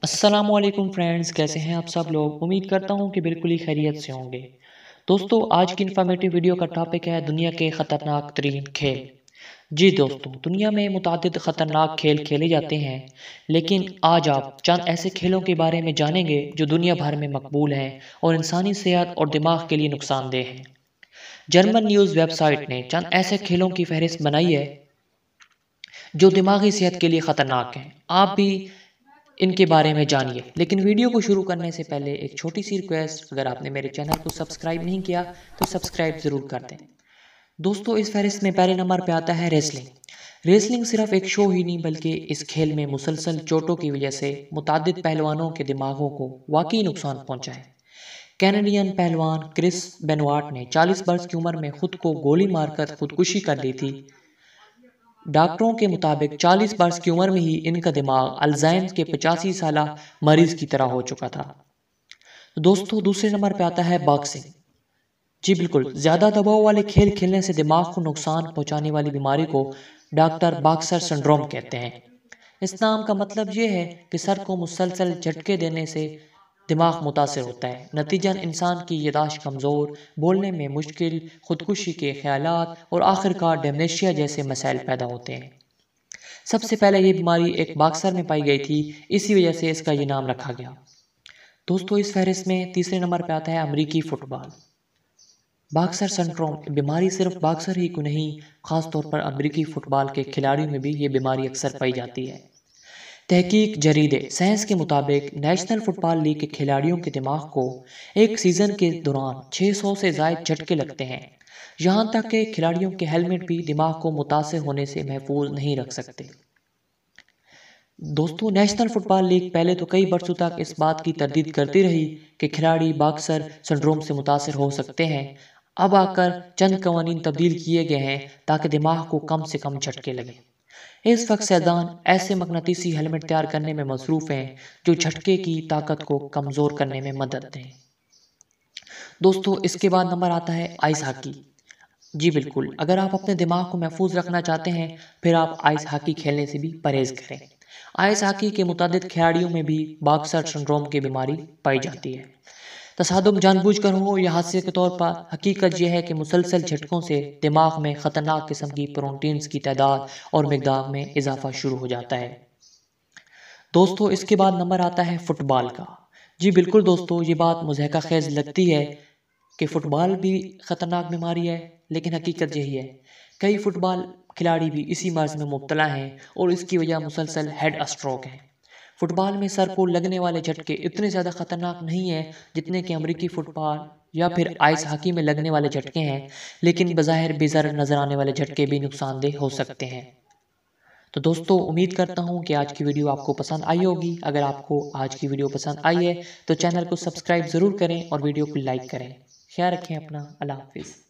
अस्सलामुअलैकुम फ्रेंड्स, कैसे हैं आप सब लोग। उम्मीद करता हूं कि बिल्कुल ही खैरियत से होंगे। दोस्तों, आज की इन्फॉर्मेटिव वीडियो का टॉपिक है दुनिया के ख़तरनाक तरीन खेल। जी दोस्तों, दुनिया में मुतादिद ख़तरनाक खेल खेले जाते हैं, लेकिन आज आप चंद ऐसे खेलों के बारे में जानेंगे जो दुनिया भर में मकबूल हैं और इंसानी सेहत और दिमाग के लिए नुकसानदेह हैं। जर्मन न्यूज़ वेबसाइट ने चंद ऐसे खेलों की फहरिस्त बनाई है जो दिमागी सेहत के लिए ख़तरनाक हैं। आप भी इनके बारे में जानिए। लेकिन वीडियो को शुरू करने से पहले एक छोटी सी रिक्वेस्ट, अगर आपने मेरे चैनल को सब्सक्राइब नहीं किया तो सब्सक्राइब ज़रूर कर दें। दोस्तों, इस फहरिस्त में पहले नंबर पे आता है रेसलिंग। रेसलिंग सिर्फ एक शो ही नहीं, बल्कि इस खेल में मुसलसल चोटों की वजह से मुतादिद पहलवानों के दिमागों को वाकई नुकसान पहुंचा है। कैनेडियन पहलवान क्रिस बेनवाट ने 40 वर्ष की उम्र में खुद को गोली मारकर खुदकुशी कर ली थी। डॉक्टरों के मुताबिक 40 वर्ष की उम्र में ही इनका दिमाग अल्जाइमर के 85 साल मरीज की तरह हो चुका था। तो दोस्तों, दूसरे नंबर पे आता है बॉक्सिंग। जी बिल्कुल, ज़्यादा दबाव वाले खेल खेलने से दिमाग को नुकसान पहुंचाने वाली बीमारी को डॉक्टर बॉक्सर सिंड्रोम कहते हैं। इस नाम का मतलब ये है कि सर को मुसलसल झटके देने से दिमाग मुतासर होता है। नतीजन इंसान की याददाश्त कमज़ोर, बोलने में मुश्किल, खुदकुशी के ख्यालात और आखिरकार डेमेंशिया जैसे मसाइल पैदा होते हैं। सबसे पहले ये बीमारी एक बॉक्सर में पाई गई थी, इसी वजह से इसका ये नाम रखा गया। दोस्तों, इस फहरिस्त में तीसरे नंबर पर आता है अमरीकी फ़ुटबॉल। बॉक्सर सिंड्रोम बीमारी सिर्फ बॉक्सर ही को नहीं, ख़ास तौर पर अमरीकी फ़ुटबॉल के खिलाड़ियों में भी ये बीमारी अक्सर पाई जाती है। तहकीक जरीदे साइंस के मुताबिक नेशनल फुटबॉल लीग के खिलाड़ियों के दिमाग को एक सीज़न के दौरान 600 से ज़ायद झटके लगते हैं। यहाँ तक कि खिलाड़ियों के हेलमेट भी दिमाग को मुतासर होने से महफूज नहीं रख सकते। दोस्तों, नेशनल फुटबॉल लीग पहले तो कई वर्षों तक इस बात की तरदीद करती रही कि खिलाड़ी बॉक्सर सिंड्रोम से मुतासर हो सकते हैं। अब आकर चंद कवानीन तब्दील किए गए हैं ताकि दिमाग को कम से कम झटके लगे। इस वक्त सैदान ऐसे मकनातीसी हेलमेट तैयार करने में मसरूफ़ हैं जो झटके की ताकत को कमज़ोर करने में मदद दें। दोस्तों, इसके बाद नंबर आता है आइस हॉकी। जी बिल्कुल, अगर आप अपने दिमाग को महफूज रखना चाहते हैं, फिर आप आइस हॉकी खेलने से भी परहेज़ करें। आइस हॉकी के मुतादिद खिलाड़ियों में भी बॉक्सर सिंड्रोम की बीमारी पाई जाती है। तसादुम जानबूझकर हो या हादसे के तौर पर, हकीकत यह है कि मुसलसल झटकों से दिमाग में ख़तरनाक किस्म की प्रोटीन्स की तादाद और मिकदार में इजाफा शुरू हो जाता है। दोस्तों, इसके बाद नंबर आता है फ़ुटबॉल का। जी बिल्कुल दोस्तों, ये बात मुज़हका खेज़ लगती है कि फ़ुटबॉल भी ख़तरनाक बीमारी है, लेकिन हकीकत यही है। कई फ़ुटबॉल खिलाड़ी भी इसी मर्ज़ में मुब्तला हैं और इसकी वजह मुसलसल हेड स्ट्रोक है। फ़ुटबॉल में सर को लगने वाले झटके इतने ज़्यादा ख़तरनाक नहीं हैं जितने कि अमरीकी फ़ुटबॉल या फिर आइस हॉकी में लगने वाले झटके हैं, लेकिन बज़ाहिर बेज़र नज़र आने वाले झटके भी नुकसानदेह हो सकते हैं। तो दोस्तों, उम्मीद करता हूँ कि आज की वीडियो आपको पसंद आई होगी। अगर आपको आज की वीडियो पसंद आई है तो चैनल को सब्सक्राइब ज़रूर करें और वीडियो को लाइक करें। ख्याल रखें अपना। अल्लाह हाफिज़।